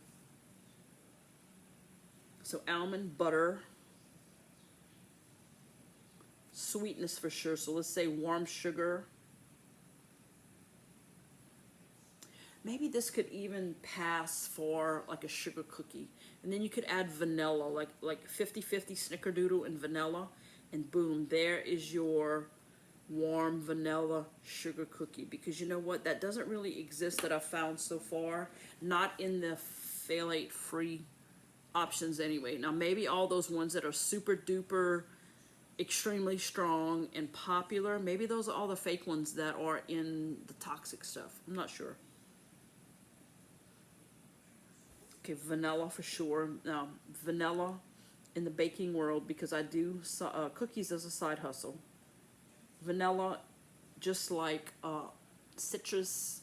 So almond, butter, sweetness for sure. So let's say warm sugar. Maybe this could even pass for like a sugar cookie. And then you could add vanilla, like 50-50 Snickerdoodle and vanilla. And boom, there is your warm vanilla sugar cookie. Because you know what? That doesn't really exist that I've found so far. Not in the phthalate free options anyway. Now maybe all those ones that are super duper extremely strong and popular, maybe those are all the fake ones that are in the toxic stuff. I'm not sure. Okay, vanilla for sure. Now vanilla in the baking world, because I do cookies as a side hustle. Vanilla, just like citrus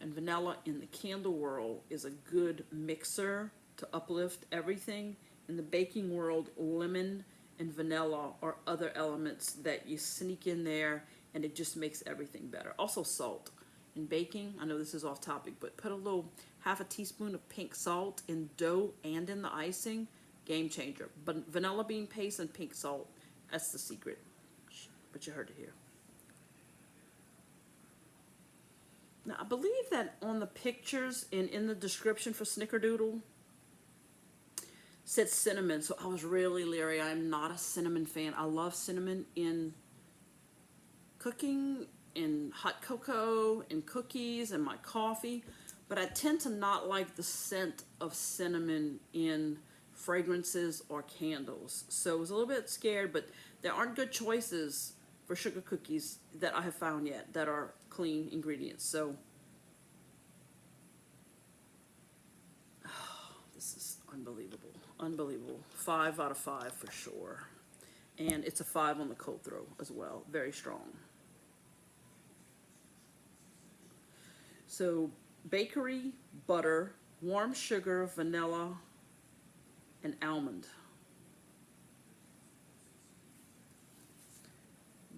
and vanilla in the candle world, is a good mixer to uplift everything. In the baking world, lemon and vanilla are other elements that you sneak in there, and it just makes everything better. Also salt. In baking, I know this is off topic, but put a little half a teaspoon of pink salt in dough and in the icing. Game changer. But vanilla bean paste and pink salt, that's the secret. But you heard it here. Now, I believe that on the pictures and in the description for Snickerdoodle said cinnamon, so I was really leery. I'm not a cinnamon fan. I love cinnamon in cooking, in hot cocoa, in cookies, and my coffee, but I tend to not like the scent of cinnamon in fragrances or candles. So I was a little bit scared, but there aren't good choices for sugar cookies that I have found yet that are clean ingredients. So this is unbelievable. Unbelievable. 5 out of 5 for sure. And it's a 5 on the cold throw as well. Very strong. So bakery, butter, warm sugar, vanilla, and almond.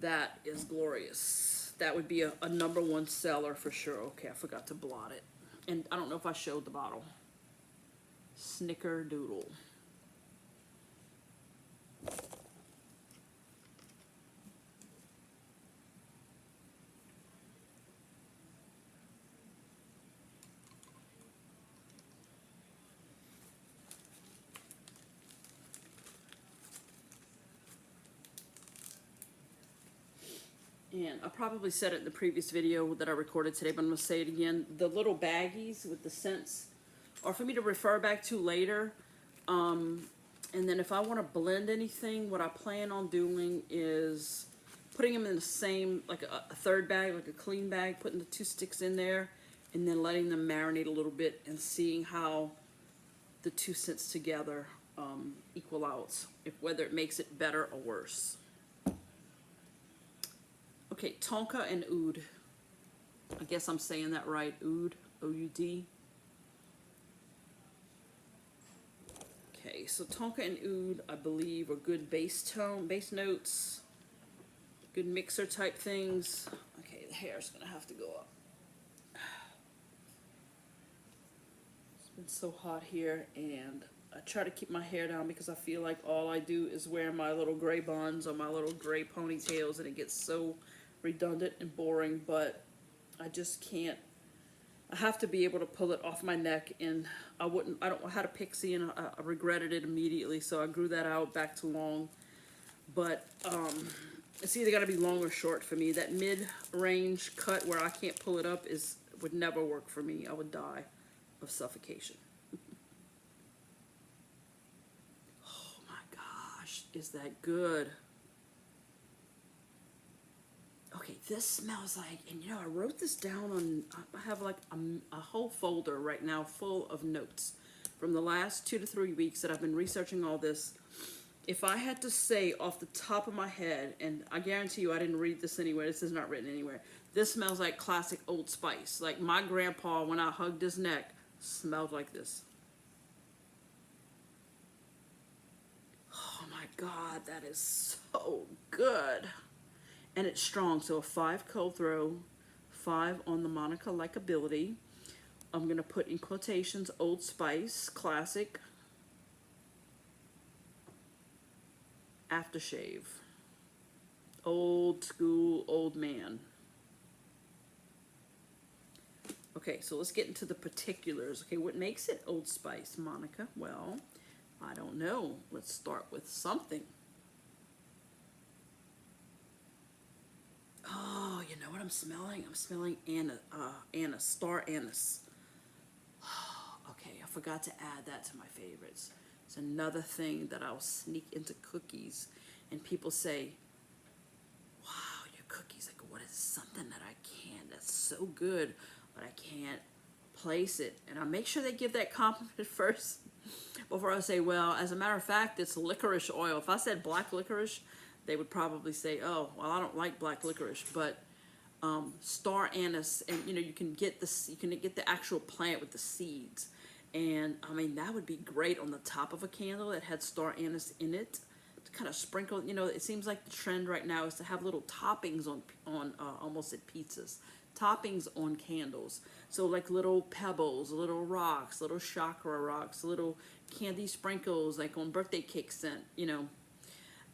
That is glorious. That would be a #1 seller for sure. Okay, I forgot to blot it. And I don't know if I showed the bottle. Snickerdoodle. And I probably said it in the previous video that I recorded today, but I'm going to say it again. The little baggies with the scents are for me to refer back to later. And then if I want to blend anything, what I plan on doing is putting them in the same, like a third bag, like a clean bag, putting the 2 sticks in there, and then letting them marinate a little bit and seeing how the 2 scents together equal out, whether it makes it better or worse. Okay, Tonka and Oud. I guess I'm saying that right. Oud, O-U-D. Okay, so Tonka and Oud, I believe, are good bass notes, good mixer type things. Okay, the hair's gonna have to go up. It's been so hot here, and I try to keep my hair down because I feel like all I do is wear my little gray buns or my little gray ponytails, and it gets so redundant and boring, but I just can't. I have to be able to pull it off my neck, and I don't had a pixie, and I regretted it immediately, so I grew that out back to long. But it's either got to be long or short for me. That mid-range cut where I can't pull it up would never work for me. I would die of suffocation. Oh my gosh, is that good? Okay, this smells like, and you know, I wrote this down on, I have like a whole folder right now full of notes from the last 2 to 3 weeks that I've been researching all this. If I had to say off the top of my head, and I guarantee you I didn't read this anywhere, this is not written anywhere, this smells like classic Old Spice. Like my grandpa, when I hugged his neck, smelled like this. Oh my God, that is so good. And it's strong, so a 5 cold throw, 5 on the Monica likability. I'm gonna put in quotations Old Spice, classic, aftershave, old school, old man. Okay, so let's get into the particulars. Okay, what makes it Old Spice, Monica? Well, I don't know. Let's start with something. Oh, you know what I'm smelling? I'm smelling anise, star anise. Okay, I forgot to add that to my favorites. It's another thing that I'll sneak into cookies, and people say, wow, your cookies, like, what is something that I can't, that's so good, but I can't place it. And I make sure they give that compliment first before I say, well, as a matter of fact, it's licorice oil. If I said black licorice, they would probably say, oh, well, I don't like black licorice, but star anise, and you know, you can get the actual plant with the seeds, and I mean, that would be great on the top of a candle that had star anise in it to kind of sprinkle. You know, it seems like the trend right now is to have little toppings on almost at pizzas, toppings on candles. So like little pebbles, little rocks, little chakra rocks, little candy sprinkles, like on birthday cake scent, you know.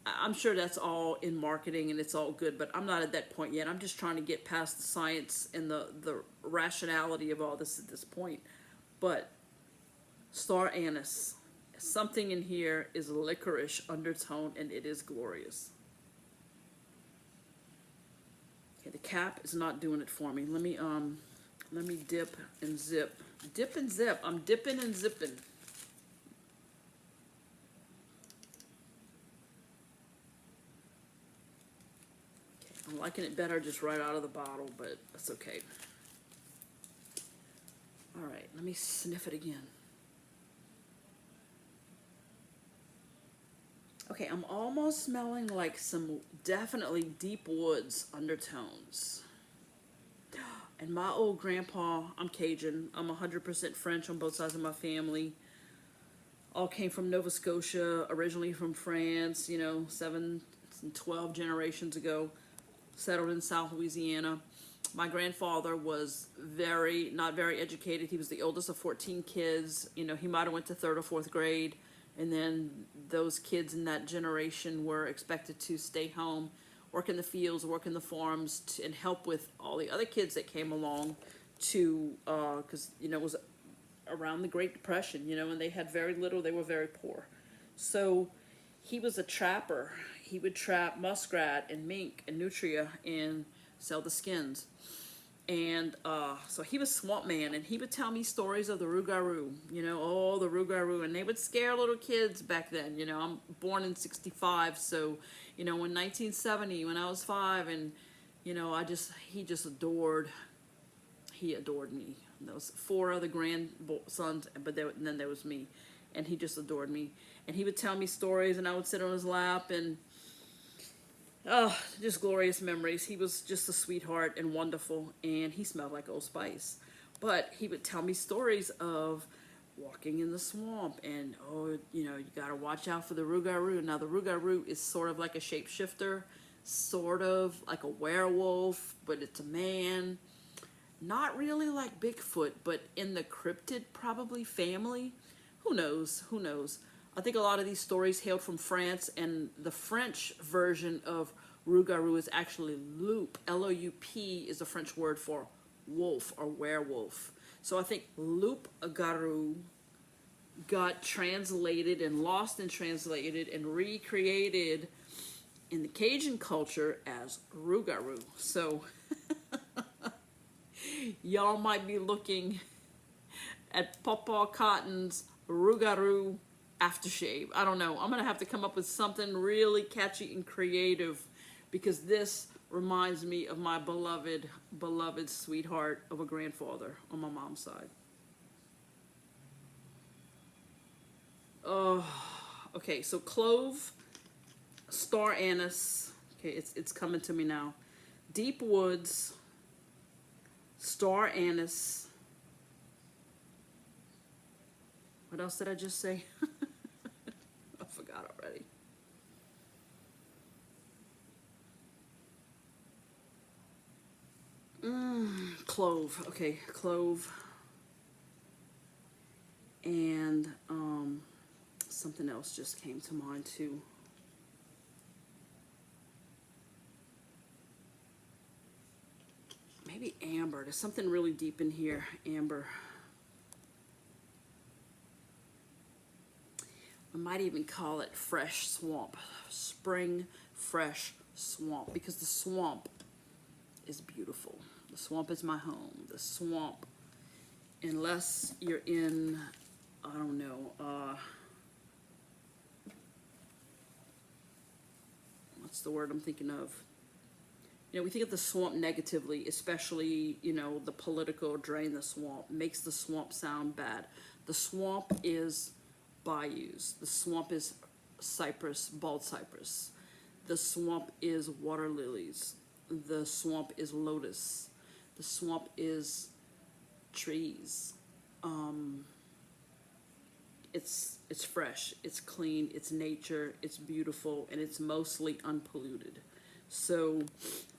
I'm sure that's all in marketing and it's all good, but I'm not at that point yet. I'm just trying to get past the science and the rationality of all this at this point. But star anise, something in here is licorice undertone, and it is glorious. Okay, the cap is not doing it for me. Let me dip and zip. Dip and zip. I'm dipping and zipping. I'm liking it better just right out of the bottle, but that's okay. All right, let me sniff it again. Okay, I'm almost smelling like some definitely deep woods undertones. And my old grandpa, I'm Cajun, I'm 100% French on both sides of my family. All came from Nova Scotia, originally from France, you know, 12 generations ago. Settled in South Louisiana. My grandfather was not very educated. He was the oldest of 14 kids. You know, he might have went to 3rd or 4th grade, and then those kids in that generation were expected to stay home, work in the fields, work in the farms, and help with all the other kids that came along to, because, you know, it was around the Great Depression, you know, and they had very little, they were very poor. So he was a trapper. He would trap muskrat and mink and nutria and sell the skins. And so he was swamp man, and he would tell me stories of the rougarou, you know, all the rougarou, and they would scare little kids back then. You know, I'm born in 65, so, you know, in 1970, when I was 5, and, you know, he adored me. And those 4 other grandsons, but then there was me. and he just adored me. And he would tell me stories, and I would sit on his lap, and oh, just glorious memories. He was just a sweetheart and wonderful, and he smelled like Old Spice. But he would tell me stories of walking in the swamp, and oh, you know, you gotta watch out for the rougarou. Now, the rougarou is sort of like a shapeshifter, sort of like a werewolf, but it's a man. Not really like Bigfoot, but in the cryptid probably family. Who knows? Who knows? I think a lot of these stories hailed from France, and the French version of rougarou is actually loup. L-O-U-P is a French word for wolf or werewolf. So I think loup-garou got translated and lost and translated and recreated in the Cajun culture as rougarou. So y'all might be looking at Pawpaw Cotton's rougarou aftershave. I don't know. I'm going to have to come up with something really catchy and creative, because this reminds me of my beloved, beloved sweetheart of a grandfather on my mom's side. Oh, okay. So clove, star anise. Okay, it's coming to me now. Deep woods, star anise. What else did I just say? I forgot already. Clove. Okay, clove. And something else just came to mind too. Maybe amber. There's something really deep in here. Amber. I might even call it fresh swamp. Spring fresh swamp, because the swamp is beautiful. The swamp is my home. The swamp, unless you're in, I don't know, what's the word I'm thinking of? You know, we think of the swamp negatively, especially, you know, the political drain the swamp, makes the swamp sound bad. The swamp is bayous. The swamp is cypress, bald cypress. The swamp is water lilies. The swamp is lotus. The swamp is trees. It's fresh, it's clean, it's nature, it's beautiful, and it's mostly unpolluted. So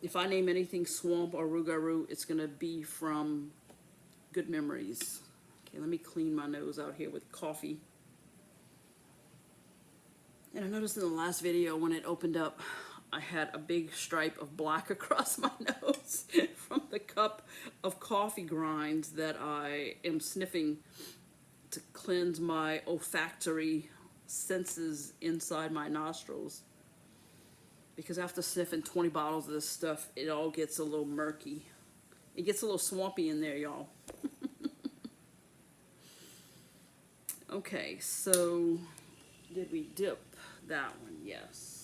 if I name anything swamp or rougarou, it's gonna be from good memories. Okay, let me clean my nose out here with coffee. And I noticed in the last video when it opened up, I had a big stripe of black across my nose from the cup of coffee grinds that I am sniffing to cleanse my olfactory senses inside my nostrils. Because after sniffing 20 bottles of this stuff, it all gets a little murky. It gets a little swampy in there, y'all. Okay, so did we dip that one? Yes.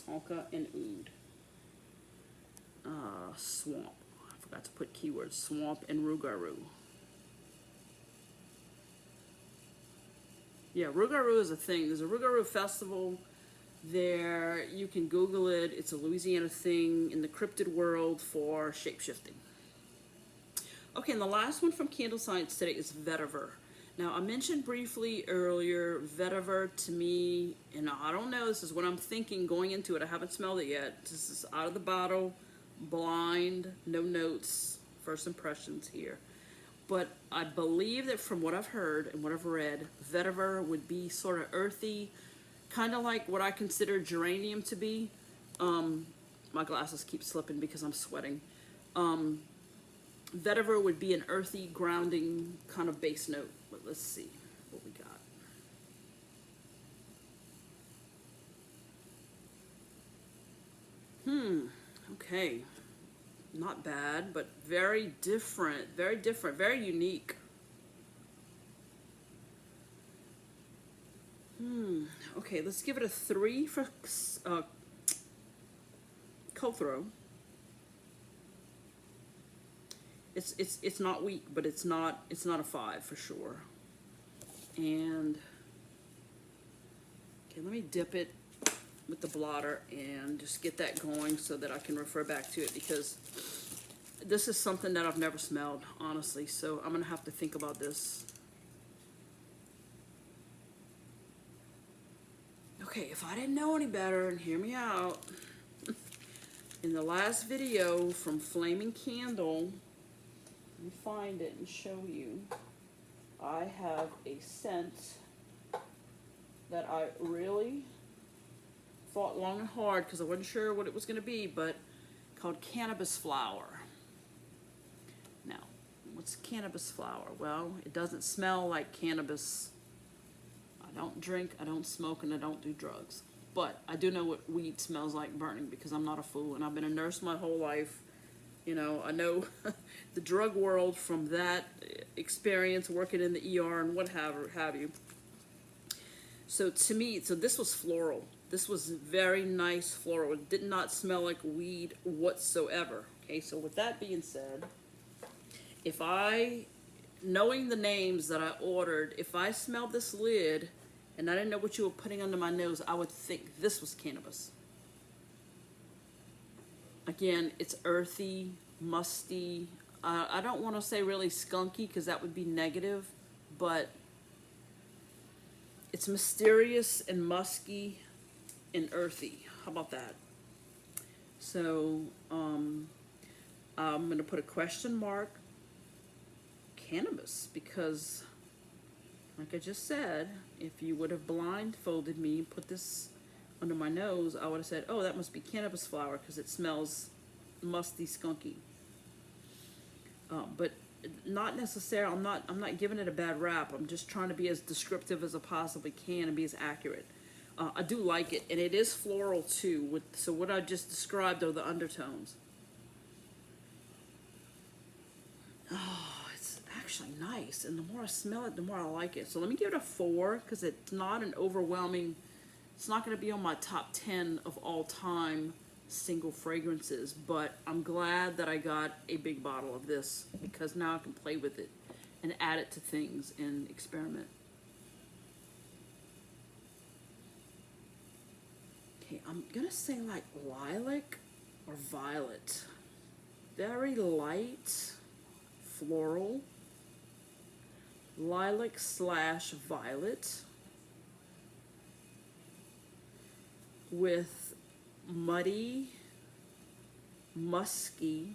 Tonka and Oud. Swamp. I forgot to put keywords. Swamp and rougarou. Yeah, rougarou is a thing. There's a rougarou festival there. You can Google it. It's a Louisiana thing in the cryptid world for shapeshifting. Okay, and the last one from Candle Science today is Vetiver. Now, I mentioned briefly earlier, Vetiver to me, and I don't know, this is what I'm thinking going into it. I haven't smelled it yet. This is out of the bottle, blind, no notes, first impressions here. But I believe that from what I've heard and what I've read, Vetiver would be sort of earthy, kind of like what I consider geranium to be. My glasses keep slipping because I'm sweating. Vetiver would be an earthy, grounding kind of bass note. But let's see what we got. Okay. Not bad, but very different, very unique. Okay, let's give it a 3 for cold throw. It's not weak, but it's not a 5 for sure. And Okay, let me dip it with the blotter and just get that going so that I can refer back to it, because this is something that I've never smelled, honestly, so I'm gonna have to think about this. Okay, if I didn't know any better, and hear me out, in the last video from Flaming Candle, let me find it and show you, I have a scent that I really thought long and hard because I wasn't sure what it was going to be, but called cannabis flower. Now, what's cannabis flower? Well, it doesn't smell like cannabis. I don't drink, I don't smoke, and I don't do drugs. But I do know what weed smells like burning, because I'm not a fool, and I've been a nurse my whole life. You know, I know the drug world from that experience working in the ER and what have you. So to me, so this was floral. This was very nice floral. It did not smell like weed whatsoever. Okay, so with that being said, if I, knowing the names that I ordered, if I smelled this lid and I didn't know what you were putting under my nose, I would think this was cannabis. Again, it's earthy, musty. I don't want to say really skunky because that would be negative, but it's mysterious and musky and earthy. How about that? So I'm going to put a question mark, cannabis, because like I just said, if you would have blindfolded me and put this under my nose, I would have said, oh, that must be cannabis flower because it smells musty, skunky. But not necessarily, I'm not giving it a bad rap. I'm just trying to be as descriptive as I possibly can and be as accurate. I do like it, and it is floral too. So what I just described are the undertones. Oh, it's actually nice, and the more I smell it, the more I like it. So let me give it a 4, because it's not an overwhelming, it's not going to be on my top 10 of all time single fragrances, but I'm glad that I got a big bottle of this, because now I can play with it and add it to things and experiment. Okay, I'm gonna say like lilac or violet. Very light floral, lilac / violet, with muddy, musky,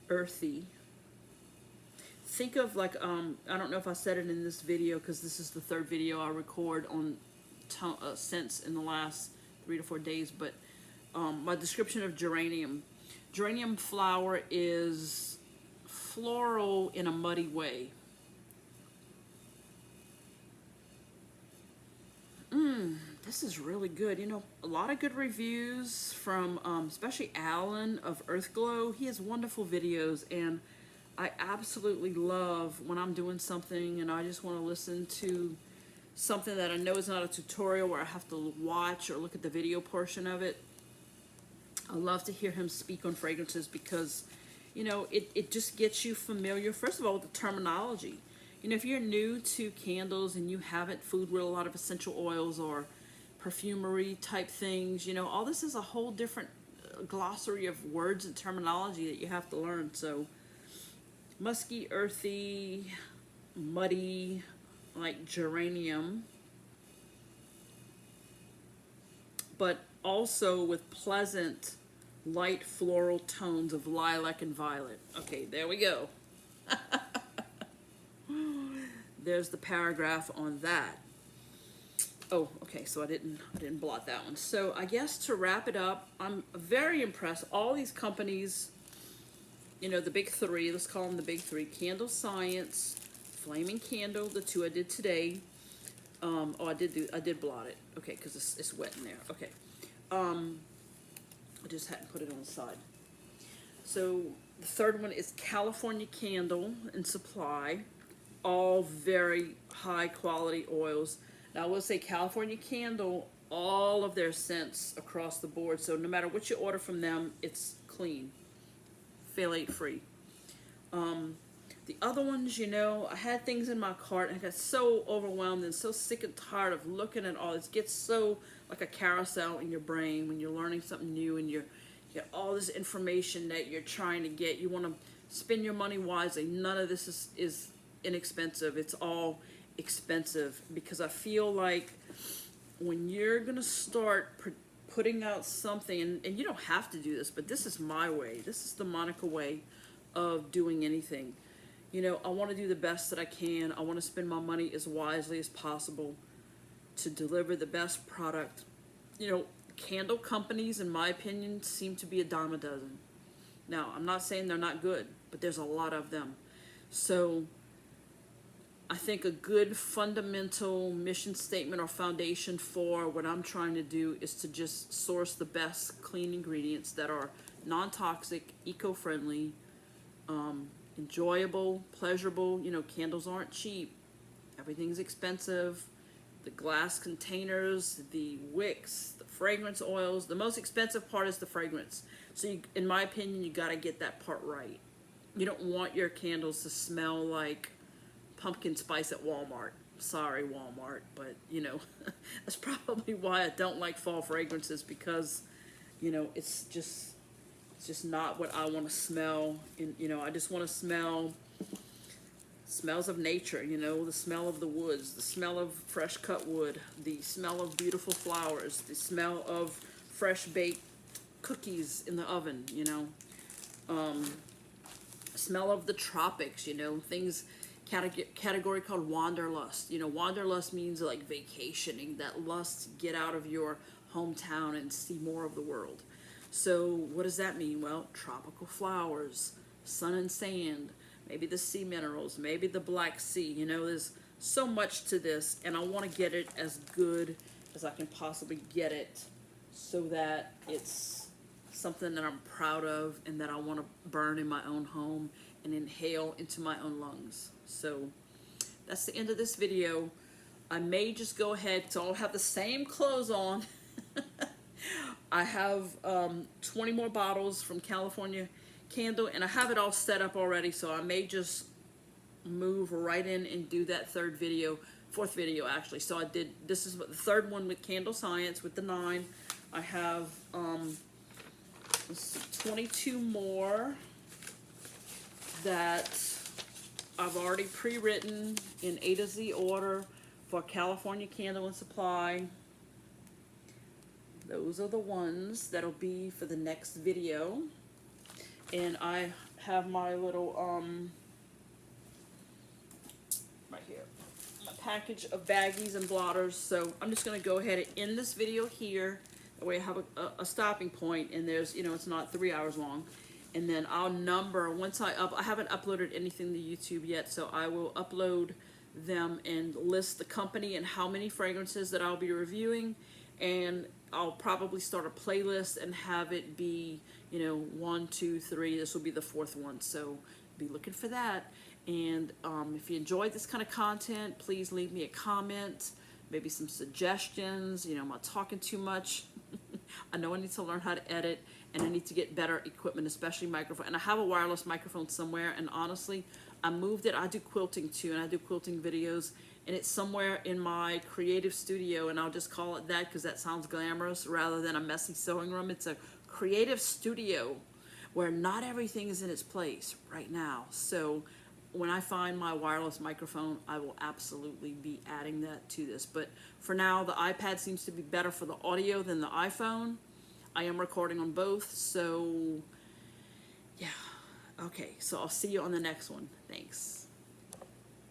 earthy. Think of like, I don't know if I said it in this video, because this is the 3rd video I record on scents in the last 3 to 4 days, but my description of geranium. Geranium flower is floral in a muddy way. This is really good. You know, a lot of good reviews from especially Alan of Earthglow. He has wonderful videos, and I absolutely love when I'm doing something and I just want to listen to something that I know is not a tutorial where I have to watch or look at the video portion of it. I love to hear him speak on fragrances, because, you know, it just gets you familiar, first of all, with the terminology. You know, if you're new to candles and you haven't fooled with a lot of essential oils or perfumery type things, you know, all this is a whole different glossary of words and terminology that you have to learn. So musky, earthy, muddy, like geranium, but also with pleasant light floral tones of lilac and violet. Okay, there we go. There's the paragraph on that. Oh, okay, so I didn't blot that one. So I guess to wrap it up, I'm very impressed. All these companies, you know, the big 3, let's call them the big 3, Candle Science, Flaming Candle, the 2 I did today. Oh, I did blot it. Okay, because it's wet in there. Okay. I just hadn't put it on the side. So the 3rd one is California Candle and Supply. All very high quality oils. Now I will say California Candle, all of their scents across the board. So no matter what you order from them, it's clean, phthalate free. The The other ones, you know, I had things in my cart and I got so overwhelmed and so sick and tired of looking at all this. It gets so like a carousel in your brain when you're learning something new and you get all this information that you're trying to get. You want to spend your money wisely. None of this is inexpensive. It's all expensive, because I feel like when you're going to start putting out something, and you don't have to do this, but this is my way. This is the Monica way of doing anything. You know, I want to do the best that I can. I want to spend my money as wisely as possible to deliver the best product. You know, candle companies, in my opinion, seem to be a dime a dozen. Now, I'm not saying they're not good, but there's a lot of them. So I think a good fundamental mission statement or foundation for what I'm trying to do is to just source the best clean ingredients that are non-toxic, eco-friendly, enjoyable, pleasurable. You know, candles aren't cheap. Everything's expensive. The glass containers, the wicks, the fragrance oils. The most expensive part is the fragrance. So you, in my opinion, you got to get that part right. You don't want your candles to smell like pumpkin spice at Walmart. Sorry, Walmart, but you know, that's probably why I don't like fall fragrances, because, you know, it's just not what I want to smell. And, you know, I just want to smell smells of nature, you know, the smell of the woods, the smell of fresh cut wood, the smell of beautiful flowers, the smell of fresh baked cookies in the oven, you know, smell of the tropics, you know, things, category called wanderlust. You know, wanderlust means like vacationing, that lust to get out of your hometown and see more of the world. So what does that mean? Well, tropical flowers, sun and sand, maybe the sea minerals, maybe the Black Sea. You know, there's so much to this, and I want to get it as good as I can possibly get it, so that it's something that I'm proud of and that I want to burn in my own home and inhale into my own lungs. So that's the end of this video. I may just go ahead, so I'll have the same clothes on. I have 20 more bottles from California Candle, and I have it all set up already, so I may just move right in and do that fourth video actually. So I did, this is the third one with Candle Science with the 9. I have 22 more that I've already pre-written in A to Z order for California Candle and Supply. Those are the ones that'll be for the next video. And I have my little, right here, my package of baggies and blotters. So I'm just going to go ahead and end this video here. That way I have a stopping point, and there's, you know, it's not 3 hours long. And then I'll number, once I haven't uploaded anything to YouTube yet, so I will upload them and list the company and how many fragrances that I'll be reviewing. And I'll probably start a playlist and have it be, you know, 1, 2, 3. This will be the 4th one, so be looking for that. And if you enjoyed this kind of content, please leave me a comment, maybe some suggestions. You know, am I talking too much? I know I need to learn how to edit, and I need to get better equipment, especially microphone. And I have a wireless microphone somewhere, and honestly, I moved it. I do quilting too, and I do quilting videos, and it's somewhere in my creative studio, and I'll just call it that because that sounds glamorous rather than a messy sewing room. It's a creative studio where not everything is in its place right now. So when I find my wireless microphone, I will absolutely be adding that to this. But for now, the iPad seems to be better for the audio than the iPhone. I am recording on both, so yeah. Okay, so I'll see you on the next one. Thanks.